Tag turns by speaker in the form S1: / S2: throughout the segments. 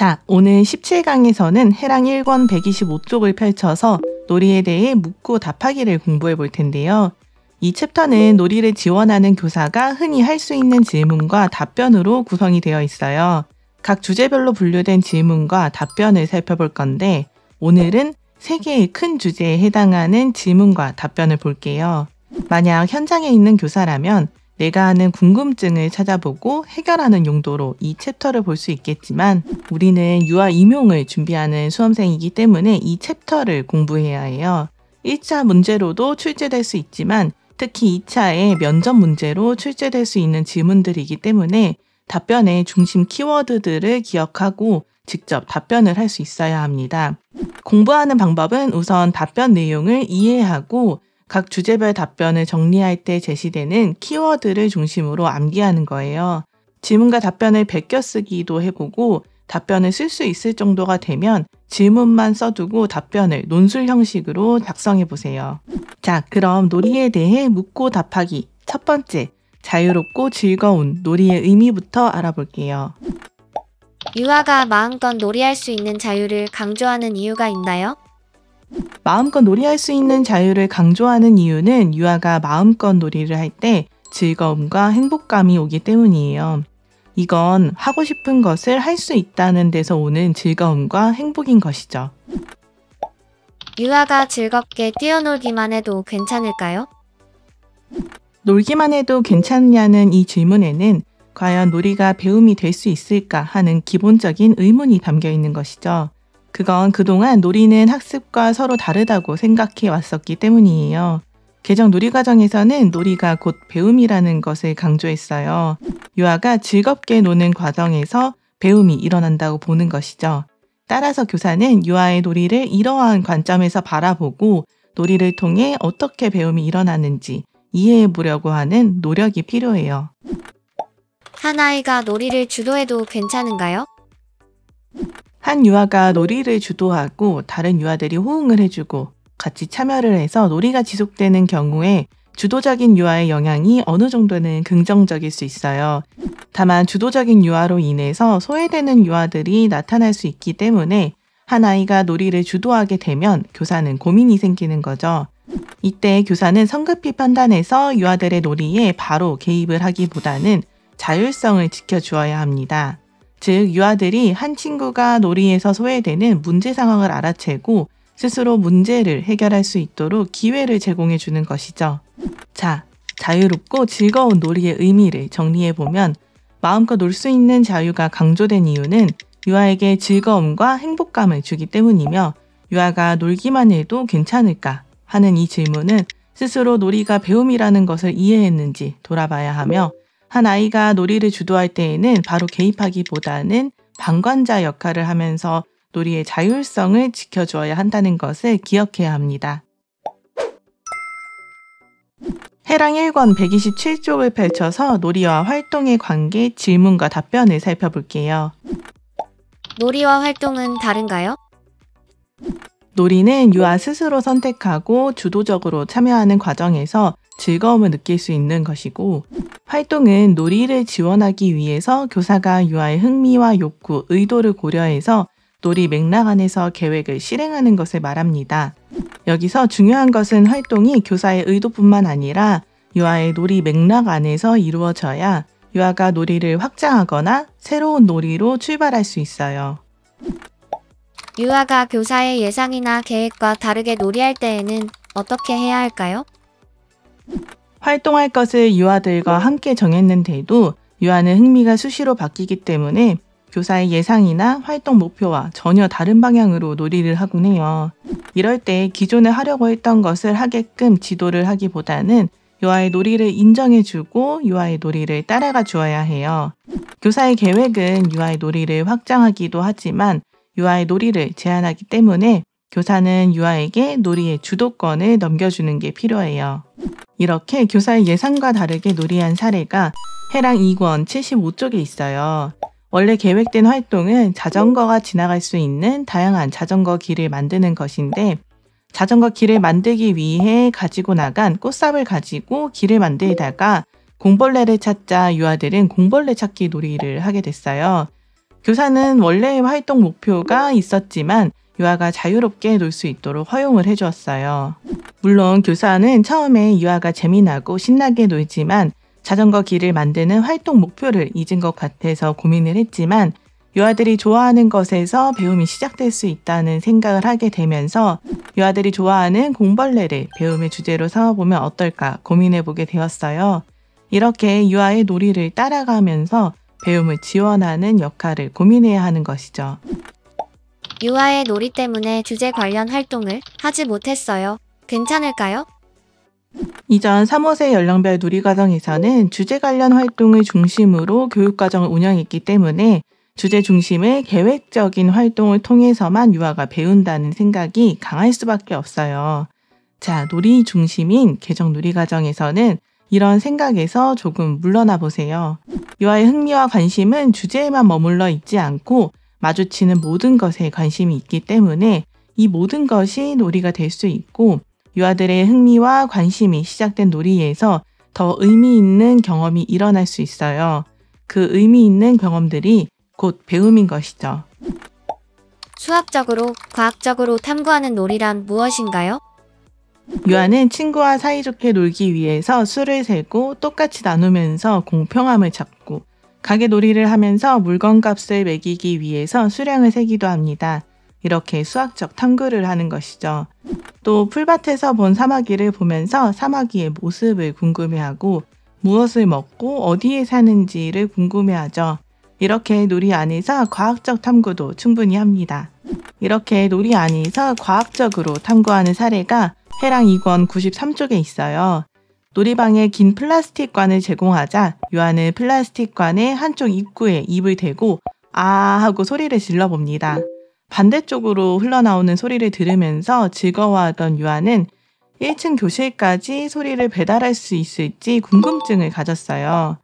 S1: 자, 오늘 17강에서는 해랑 1권 125쪽을 펼쳐서 놀이에 대해 묻고 답하기를 공부해 볼 텐데요. 이 챕터는 놀이를 지원하는 교사가 흔히 할 수 있는 질문과 답변으로 구성이 되어 있어요. 각 주제별로 분류된 질문과 답변을 살펴볼 건데 오늘은 3개의 큰 주제에 해당하는 질문과 답변을 볼게요. 만약 현장에 있는 교사라면 내가 아는 궁금증을 찾아보고 해결하는 용도로 이 챕터를 볼 수 있겠지만 우리는 유아 임용을 준비하는 수험생이기 때문에 이 챕터를 공부해야 해요. 1차 문제로도 출제될 수 있지만 특히 2차의 면접 문제로 출제될 수 있는 질문들이기 때문에 답변의 중심 키워드들을 기억하고 직접 답변을 할 수 있어야 합니다. 공부하는 방법은 우선 답변 내용을 이해하고 각 주제별 답변을 정리할 때 제시되는 키워드를 중심으로 암기하는 거예요. 질문과 답변을 베껴 쓰기도 해보고 답변을 쓸 수 있을 정도가 되면 질문만 써두고 답변을 논술 형식으로 작성해보세요. 자, 그럼 놀이에 대해 묻고 답하기. 첫 번째, 자유롭고 즐거운 놀이의 의미부터 알아볼게요.
S2: 유아가 마음껏 놀이할 수 있는 자유를 강조하는 이유가 있나요?
S1: 마음껏 놀이할 수 있는 자유를 강조하는 이유는 유아가 마음껏 놀이를 할 때 즐거움과 행복감이 오기 때문이에요. 이건 하고 싶은 것을 할 수 있다는 데서 오는 즐거움과 행복인 것이죠.
S2: 유아가 즐겁게 뛰어놀기만 해도 괜찮을까요?
S1: 놀기만 해도 괜찮냐는 이 질문에는 과연 놀이가 배움이 될 수 있을까 하는 기본적인 의문이 담겨 있는 것이죠. 그건 그동안 놀이는 학습과 서로 다르다고 생각해 왔었기 때문이에요. 개정 놀이과정에서는 놀이가 곧 배움이라는 것을 강조했어요. 유아가 즐겁게 노는 과정에서 배움이 일어난다고 보는 것이죠. 따라서 교사는 유아의 놀이를 이러한 관점에서 바라보고 놀이를 통해 어떻게 배움이 일어나는지 이해해 보려고 하는 노력이 필요해요.
S2: 한 아이가 놀이를 주도해도 괜찮은가요?
S1: 한 유아가 놀이를 주도하고 다른 유아들이 호응을 해주고 같이 참여를 해서 놀이가 지속되는 경우에 주도적인 유아의 영향이 어느 정도는 긍정적일 수 있어요. 다만 주도적인 유아로 인해서 소외되는 유아들이 나타날 수 있기 때문에 한 아이가 놀이를 주도하게 되면 교사는 고민이 생기는 거죠. 이때 교사는 성급히 판단해서 유아들의 놀이에 바로 개입을 하기보다는 자율성을 지켜주어야 합니다. 즉, 유아들이 한 친구가 놀이에서 소외되는 문제 상황을 알아채고 스스로 문제를 해결할 수 있도록 기회를 제공해 주는 것이죠. 자, 자유롭고 즐거운 놀이의 의미를 정리해보면 마음껏 놀 수 있는 자유가 강조된 이유는 유아에게 즐거움과 행복감을 주기 때문이며 유아가 놀기만 해도 괜찮을까 하는 이 질문은 스스로 놀이가 배움이라는 것을 이해했는지 돌아봐야 하며 한 아이가 놀이를 주도할 때에는 바로 개입하기보다는 방관자 역할을 하면서 놀이의 자율성을 지켜주어야 한다는 것을 기억해야 합니다. 해랑 1권 127쪽을 펼쳐서 놀이와 활동의 관계, 질문과 답변을 살펴볼게요.
S2: 놀이와 활동은 다른가요?
S1: 놀이는 유아 스스로 선택하고 주도적으로 참여하는 과정에서 즐거움을 느낄 수 있는 것이고 활동은 놀이를 지원하기 위해서 교사가 유아의 흥미와 욕구, 의도를 고려해서 놀이 맥락 안에서 계획을 실행하는 것을 말합니다. 여기서 중요한 것은 활동이 교사의 의도뿐만 아니라 유아의 놀이 맥락 안에서 이루어져야 유아가 놀이를 확장하거나 새로운 놀이로 출발할 수 있어요.
S2: 유아가 교사의 예상이나 계획과 다르게 놀이할 때에는 어떻게 해야 할까요?
S1: 활동할 것을 유아들과 함께 정했는데도 유아는 흥미가 수시로 바뀌기 때문에 교사의 예상이나 활동 목표와 전혀 다른 방향으로 놀이를 하곤 해요. 이럴 때 기존에 하려고 했던 것을 하게끔 지도를 하기보다는 유아의 놀이를 인정해주고 유아의 놀이를 따라가 주어야 해요. 교사의 계획은 유아의 놀이를 확장하기도 하지만 유아의 놀이를 제한하기 때문에 교사는 유아에게 놀이의 주도권을 넘겨주는 게 필요해요. 이렇게 교사의 예상과 다르게 놀이한 사례가 해랑 2권 75쪽에 있어요. 원래 계획된 활동은 자전거가 지나갈 수 있는 다양한 자전거 길을 만드는 것인데 자전거 길을 만들기 위해 가지고 나간 꽃삽을 가지고 길을 만들다가 공벌레를 찾자 유아들은 공벌레 찾기 놀이를 하게 됐어요. 교사는 원래의 활동 목표가 있었지만 유아가 자유롭게 놀 수 있도록 허용을 해주었어요. 물론 교사는 처음에 유아가 재미나고 신나게 놀지만 자전거 길을 만드는 활동 목표를 잊은 것 같아서 고민을 했지만 유아들이 좋아하는 것에서 배움이 시작될 수 있다는 생각을 하게 되면서 유아들이 좋아하는 공벌레를 배움의 주제로 삼아보면 어떨까 고민해보게 되었어요. 이렇게 유아의 놀이를 따라가면서 배움을 지원하는 역할을 고민해야 하는 것이죠.
S2: 유아의 놀이 때문에 주제 관련 활동을 하지 못했어요. 괜찮을까요?
S1: 이전 3, 5세 연령별 놀이과정에서는 주제 관련 활동을 중심으로 교육과정을 운영했기 때문에 주제 중심의 계획적인 활동을 통해서만 유아가 배운다는 생각이 강할 수밖에 없어요. 자, 놀이 중심인 개정 놀이과정에서는 이런 생각에서 조금 물러나 보세요. 유아의 흥미와 관심은 주제에만 머물러 있지 않고 마주치는 모든 것에 관심이 있기 때문에 이 모든 것이 놀이가 될 수 있고 유아들의 흥미와 관심이 시작된 놀이에서 더 의미 있는 경험이 일어날 수 있어요. 그 의미 있는 경험들이 곧 배움인 것이죠.
S2: 수학적으로, 과학적으로 탐구하는 놀이란 무엇인가요?
S1: 유아는 친구와 사이좋게 놀기 위해서 수를 세고 똑같이 나누면서 공평함을 찾고 가게놀이를 하면서 물건값을 매기기 위해서 수량을 세기도 합니다. 이렇게 수학적 탐구를 하는 것이죠. 또 풀밭에서 본 사마귀를 보면서 사마귀의 모습을 궁금해하고 무엇을 먹고 어디에 사는지를 궁금해하죠. 이렇게 놀이 안에서 과학적 탐구도 충분히 합니다. 이렇게 놀이 안에서 과학적으로 탐구하는 사례가 해랑 2권 93쪽에 있어요. 놀이방에 긴 플라스틱관을 제공하자 유아는 플라스틱관의 한쪽 입구에 입을 대고 아 하고 소리를 질러봅니다. 반대쪽으로 흘러나오는 소리를 들으면서 즐거워하던 유아는 1층 교실까지 소리를 배달할 수 있을지 궁금증을 가졌어요.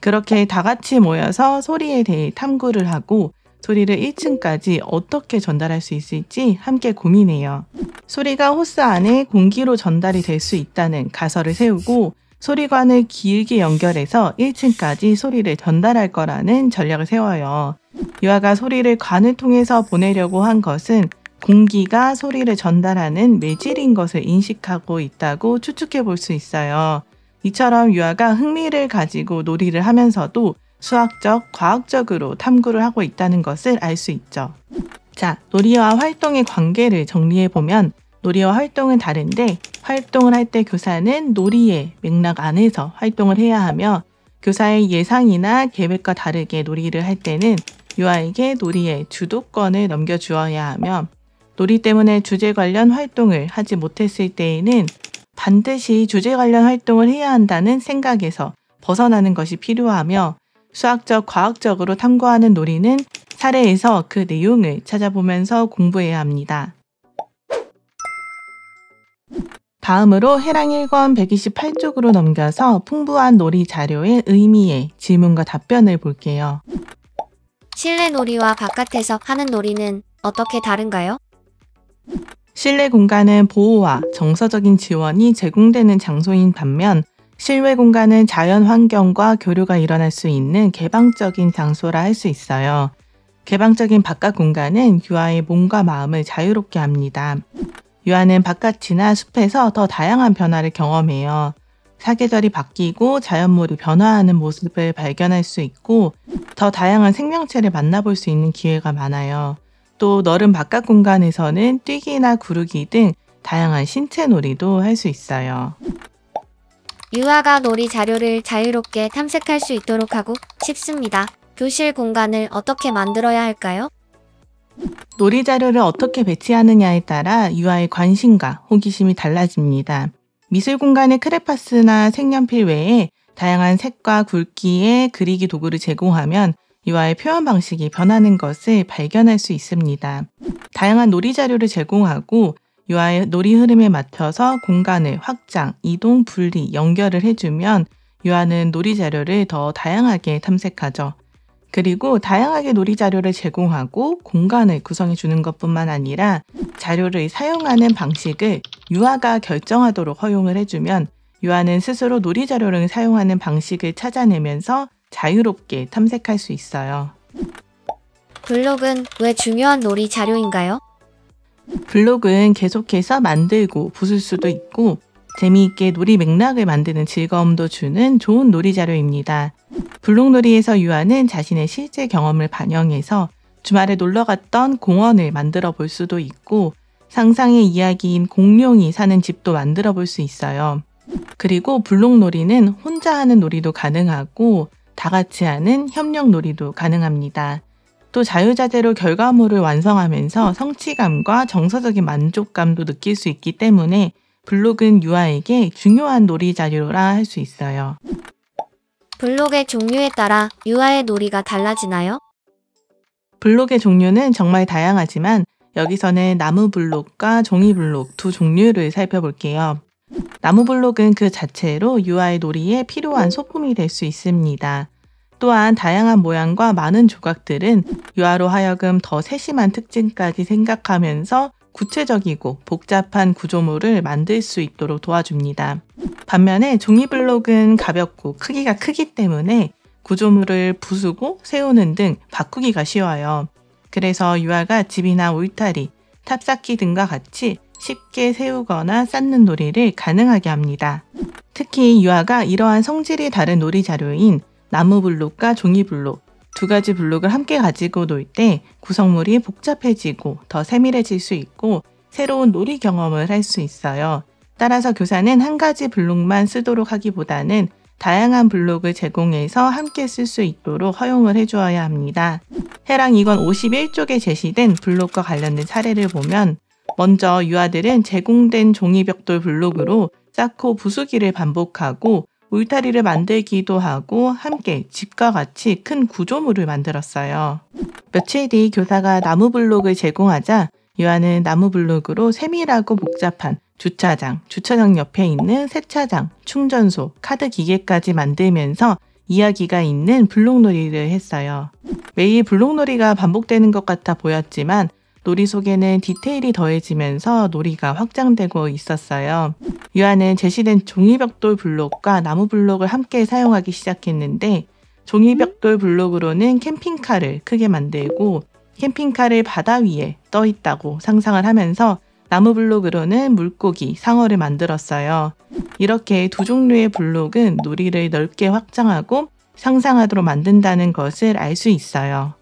S1: 그렇게 다 같이 모여서 소리에 대해 탐구를 하고 소리를 1층까지 어떻게 전달할 수 있을지 함께 고민해요. 소리가 호스 안에 공기로 전달이 될 수 있다는 가설을 세우고 소리관을 길게 연결해서 1층까지 소리를 전달할 거라는 전략을 세워요. 유아가 소리를 관을 통해서 보내려고 한 것은 공기가 소리를 전달하는 매질인 것을 인식하고 있다고 추측해 볼 수 있어요. 이처럼 유아가 흥미를 가지고 놀이를 하면서도 수학적, 과학적으로 탐구를 하고 있다는 것을 알 수 있죠. 자, 놀이와 활동의 관계를 정리해보면 놀이와 활동은 다른데 활동을 할 때 교사는 놀이의 맥락 안에서 활동을 해야 하며 교사의 예상이나 계획과 다르게 놀이를 할 때는 유아에게 놀이의 주도권을 넘겨주어야 하며 놀이 때문에 주제 관련 활동을 하지 못했을 때에는 반드시 주제 관련 활동을 해야 한다는 생각에서 벗어나는 것이 필요하며 수학적, 과학적으로 탐구하는 놀이는 사례에서 그 내용을 찾아보면서 공부해야 합니다. 다음으로 해랑 1권 128쪽으로 넘겨서 풍부한 놀이 자료의 의미에 질문과 답변을 볼게요.
S2: 실내 놀이와 바깥에서 하는 놀이는 어떻게 다른가요?
S1: 실내 공간은 보호와 정서적인 지원이 제공되는 장소인 반면 실외 공간은 자연 환경과 교류가 일어날 수 있는 개방적인 장소라 할 수 있어요. 개방적인 바깥 공간은 유아의 몸과 마음을 자유롭게 합니다. 유아는 바깥이나 숲에서 더 다양한 변화를 경험해요. 사계절이 바뀌고 자연물이 변화하는 모습을 발견할 수 있고 더 다양한 생명체를 만나볼 수 있는 기회가 많아요. 또 넓은 바깥 공간에서는 뛰기나 구르기 등 다양한 신체 놀이도 할 수 있어요.
S2: 유아가 놀이 자료를 자유롭게 탐색할 수 있도록 하고 싶습니다. 교실 공간을 어떻게 만들어야 할까요?
S1: 놀이 자료를 어떻게 배치하느냐에 따라 유아의 관심과 호기심이 달라집니다. 미술 공간의 크레파스나 색연필 외에 다양한 색과 굵기의 그리기 도구를 제공하면 유아의 표현 방식이 변하는 것을 발견할 수 있습니다. 다양한 놀이 자료를 제공하고 유아의 놀이 흐름에 맞춰서 공간을 확장, 이동, 분리, 연결을 해주면 유아는 놀이 자료를 더 다양하게 탐색하죠. 그리고 다양하게 놀이 자료를 제공하고 공간을 구성해 주는 것뿐만 아니라 자료를 사용하는 방식을 유아가 결정하도록 허용을 해주면 유아는 스스로 놀이 자료를 사용하는 방식을 찾아내면서 자유롭게 탐색할 수 있어요.
S2: 블록은 왜 중요한 놀이 자료인가요?
S1: 블록은 계속해서 만들고 부술 수도 있고 재미있게 놀이 맥락을 만드는 즐거움도 주는 좋은 놀이 자료입니다. 블록놀이에서 유아는 자신의 실제 경험을 반영해서 주말에 놀러 갔던 공원을 만들어 볼 수도 있고 상상의 이야기인 공룡이 사는 집도 만들어 볼 수 있어요. 그리고 블록놀이는 혼자 하는 놀이도 가능하고 다 같이 하는 협력 놀이도 가능합니다. 또 자유자재로 결과물을 완성하면서 성취감과 정서적인 만족감도 느낄 수 있기 때문에 블록은 유아에게 중요한 놀이 자료라 할 수 있어요.
S2: 블록의 종류에 따라 유아의 놀이가 달라지나요?
S1: 블록의 종류는 정말 다양하지만 여기서는 나무 블록과 종이 블록 두 종류를 살펴볼게요. 나무 블록은 그 자체로 유아의 놀이에 필요한 소품이 될 수 있습니다. 또한 다양한 모양과 많은 조각들은 유아로 하여금 더 세심한 특징까지 생각하면서 구체적이고 복잡한 구조물을 만들 수 있도록 도와줍니다. 반면에 종이 블록은 가볍고 크기가 크기 때문에 구조물을 부수고 세우는 등 바꾸기가 쉬워요. 그래서 유아가 집이나 울타리, 탑쌓기 등과 같이 쉽게 세우거나 쌓는 놀이를 가능하게 합니다. 특히 유아가 이러한 성질이 다른 놀이 자료인 나무 블록과 종이 블록 두 가지 블록을 함께 가지고 놀 때 구성물이 복잡해지고 더 세밀해질 수 있고 새로운 놀이 경험을 할 수 있어요. 따라서 교사는 한 가지 블록만 쓰도록 하기보다는 다양한 블록을 제공해서 함께 쓸 수 있도록 허용을 해주어야 합니다. 해랑 2권 51쪽에 제시된 블록과 관련된 사례를 보면 먼저 유아들은 제공된 종이벽돌 블록으로 쌓고 부수기를 반복하고 울타리를 만들기도 하고 함께 집과 같이 큰 구조물을 만들었어요. 며칠 뒤 교사가 나무 블록을 제공하자 유아는 나무 블록으로 세밀하고 복잡한 주차장, 주차장 옆에 있는 세차장, 충전소, 카드 기계까지 만들면서 이야기가 있는 블록놀이를 했어요. 매일 블록놀이가 반복되는 것 같아 보였지만 놀이 속에는 디테일이 더해지면서 놀이가 확장되고 있었어요. 유아는 제시된 종이벽돌 블록과 나무 블록을 함께 사용하기 시작했는데 종이벽돌 블록으로는 캠핑카를 크게 만들고 캠핑카를 바다 위에 떠 있다고 상상을 하면서 나무 블록으로는 물고기, 상어를 만들었어요. 이렇게 두 종류의 블록은 놀이를 넓게 확장하고 상상하도록 만든다는 것을 알 수 있어요.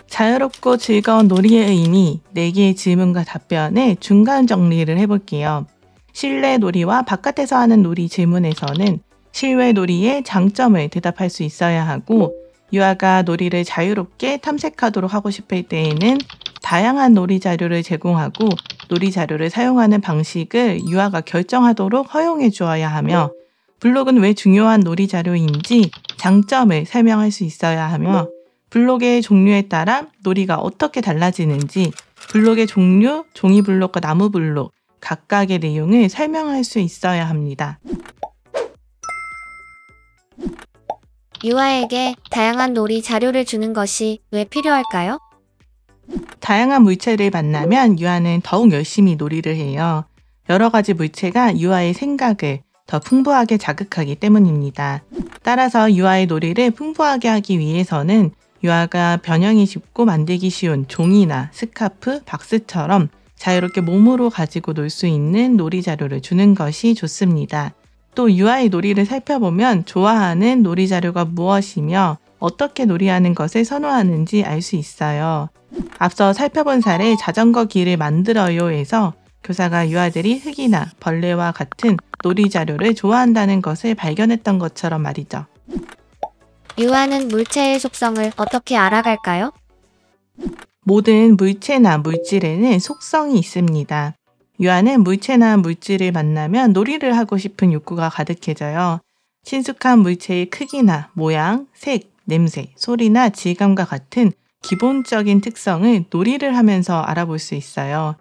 S1: 자유롭고 즐거운 놀이의 의미 4개의 질문과 답변에 중간 정리를 해볼게요. 실내 놀이와 바깥에서 하는 놀이 질문에서는 실외 놀이의 장점을 대답할 수 있어야 하고 유아가 놀이를 자유롭게 탐색하도록 하고 싶을 때에는 다양한 놀이 자료를 제공하고 놀이 자료를 사용하는 방식을 유아가 결정하도록 허용해 주어야 하며 블록은 왜 중요한 놀이 자료인지 장점을 설명할 수 있어야 하며 블록의 종류에 따라 놀이가 어떻게 달라지는지 블록의 종류, 종이 블록과 나무 블록 각각의 내용을 설명할 수 있어야 합니다.
S2: 유아에게 다양한 놀이 자료를 주는 것이 왜 필요할까요?
S1: 다양한 물체를 만나면 유아는 더욱 열심히 놀이를 해요. 여러 가지 물체가 유아의 생각을 더 풍부하게 자극하기 때문입니다. 따라서 유아의 놀이를 풍부하게 하기 위해서는 유아가 변형이 쉽고 만들기 쉬운 종이나 스카프, 박스처럼 자유롭게 몸으로 가지고 놀 수 있는 놀이 자료를 주는 것이 좋습니다. 또 유아의 놀이를 살펴보면 좋아하는 놀이 자료가 무엇이며 어떻게 놀이하는 것을 선호하는지 알 수 있어요. 앞서 살펴본 사례 자전거 길을 만들어요에서 교사가 유아들이 흙이나 벌레와 같은 놀이 자료를 좋아한다는 것을 발견했던 것처럼 말이죠.
S2: 유아는 물체의 속성을 어떻게 알아갈까요?
S1: 모든 물체나 물질에는 속성이 있습니다. 유아는 물체나 물질을 만나면 놀이를 하고 싶은 욕구가 가득해져요. 친숙한 물체의 크기나 모양, 색, 냄새, 소리나 질감과 같은 기본적인 특성을 놀이를 하면서 알아볼 수 있어요.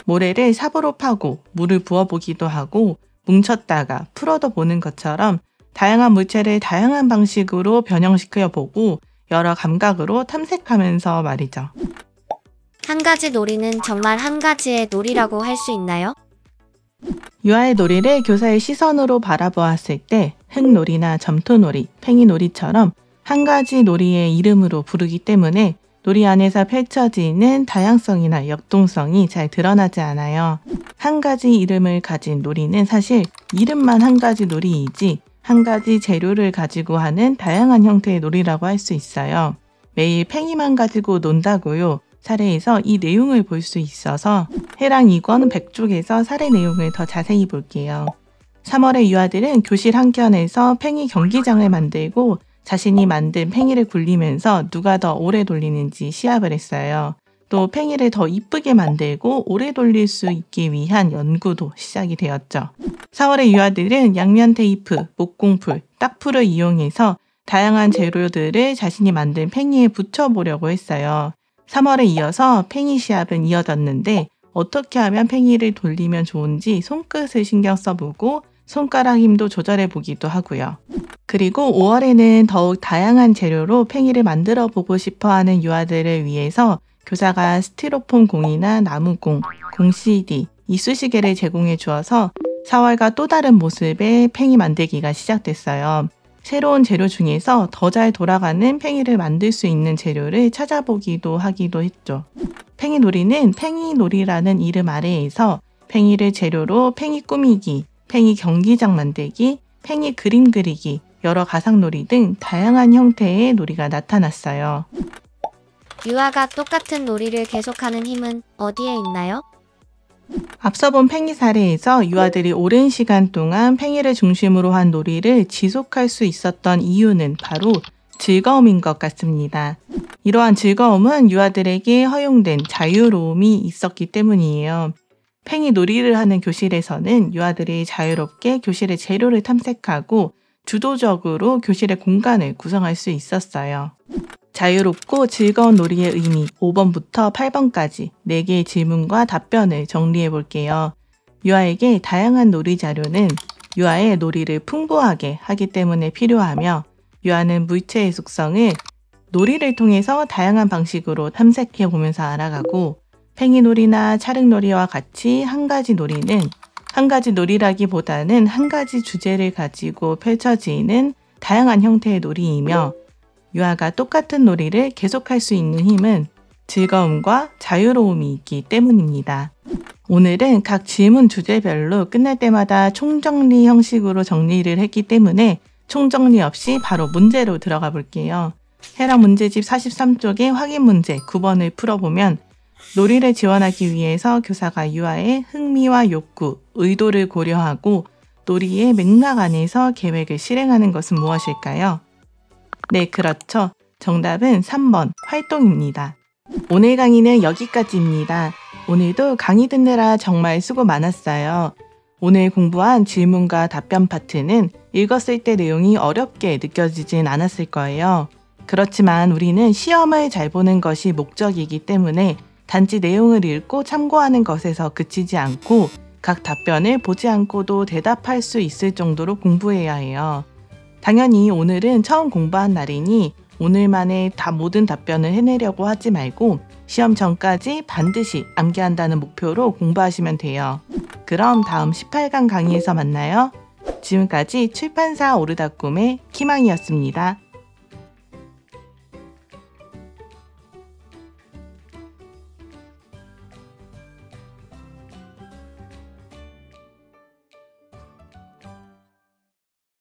S1: 모래를 삽으로 파고 물을 부어보기도 하고 뭉쳤다가 풀어도 보는 것처럼 다양한 물체를 다양한 방식으로 변형시켜 보고 여러 감각으로 탐색하면서 말이죠.
S2: 한 가지 놀이는 정말 한 가지의 놀이라고 할 수 있나요?
S1: 유아의 놀이를 교사의 시선으로 바라보았을 때 흙놀이나 점토놀이, 팽이놀이처럼 한 가지 놀이의 이름으로 부르기 때문에 놀이 안에서 펼쳐지는 다양성이나 역동성이 잘 드러나지 않아요. 한 가지 이름을 가진 놀이는 사실 이름만 한 가지 놀이이지 한 가지 재료를 가지고 하는 다양한 형태의 놀이라고 할 수 있어요. 매일 팽이만 가지고 논다고요. 사례에서 이 내용을 볼 수 있어서 해랑 2권 100쪽에서 사례 내용을 더 자세히 볼게요. 3월의 유아들은 교실 한켠에서 팽이 경기장을 만들고 자신이 만든 팽이를 굴리면서 누가 더 오래 돌리는지 시합을 했어요. 또 팽이를 더 이쁘게 만들고 오래 돌릴 수 있기 위한 연구도 시작이 되었죠. 4월의 유아들은 양면 테이프, 목공풀, 딱풀을 이용해서 다양한 재료들을 자신이 만든 팽이에 붙여보려고 했어요. 3월에 이어서 팽이 시합은 이어졌는데 어떻게 하면 팽이를 돌리면 좋은지 손끝을 신경 써보고 손가락 힘도 조절해 보기도 하고요. 그리고 5월에는 더욱 다양한 재료로 팽이를 만들어 보고 싶어 하는 유아들을 위해서 교사가 스티로폼 공이나 나무공, 공 CD, 이쑤시개를 제공해 주어서 4월과 또 다른 모습의 팽이 만들기가 시작됐어요. 새로운 재료 중에서 더 잘 돌아가는 팽이를 만들 수 있는 재료를 찾아보기도 하기도 했죠. 팽이놀이는 팽이놀이라는 이름 아래에서 팽이를 재료로 팽이 꾸미기, 팽이 경기장 만들기, 팽이 그림 그리기, 여러 가상놀이 등 다양한 형태의 놀이가 나타났어요.
S2: 유아가 똑같은 놀이를 계속하는 힘은 어디에 있나요?
S1: 앞서 본 팽이 사례에서 유아들이 오랜 시간 동안 팽이를 중심으로 한 놀이를 지속할 수 있었던 이유는 바로 즐거움인 것 같습니다. 이러한 즐거움은 유아들에게 허용된 자유로움이 있었기 때문이에요. 팽이 놀이를 하는 교실에서는 유아들이 자유롭게 교실의 재료를 탐색하고 주도적으로 교실의 공간을 구성할 수 있었어요. 자유롭고 즐거운 놀이의 의미 5번부터 8번까지 4개의 질문과 답변을 정리해 볼게요. 유아에게 다양한 놀이 자료는 유아의 놀이를 풍부하게 하기 때문에 필요하며 유아는 물체의 속성을 놀이를 통해서 다양한 방식으로 탐색해 보면서 알아가고 팽이놀이나 찰흙놀이와 같이 한 가지 놀이는 한 가지 놀이라기보다는 한 가지 주제를 가지고 펼쳐지는 다양한 형태의 놀이이며 유아가 똑같은 놀이를 계속할 수 있는 힘은 즐거움과 자유로움이 있기 때문입니다. 오늘은 각 질문 주제별로 끝날 때마다 총정리 형식으로 정리를 했기 때문에 총정리 없이 바로 문제로 들어가 볼게요. 해당 문제집 43쪽의 확인 문제 9번을 풀어보면 놀이를 지원하기 위해서 교사가 유아의 흥미와 욕구, 의도를 고려하고 놀이의 맥락 안에서 계획을 실행하는 것은 무엇일까요? 네, 그렇죠. 정답은 3번 활동입니다. 오늘 강의는 여기까지입니다. 오늘도 강의 듣느라 정말 수고 많았어요. 오늘 공부한 질문과 답변 파트는 읽었을 때 내용이 어렵게 느껴지진 않았을 거예요. 그렇지만 우리는 시험을 잘 보는 것이 목적이기 때문에 단지 내용을 읽고 참고하는 것에서 그치지 않고 각 답변을 보지 않고도 대답할 수 있을 정도로 공부해야 해요. 당연히 오늘은 처음 공부한 날이니 오늘만에 모든 답변을 해내려고 하지 말고 시험 전까지 반드시 암기한다는 목표로 공부하시면 돼요. 그럼 다음 18강 강의에서 만나요. 지금까지 출판사 오르다꿈의 키망이었습니다.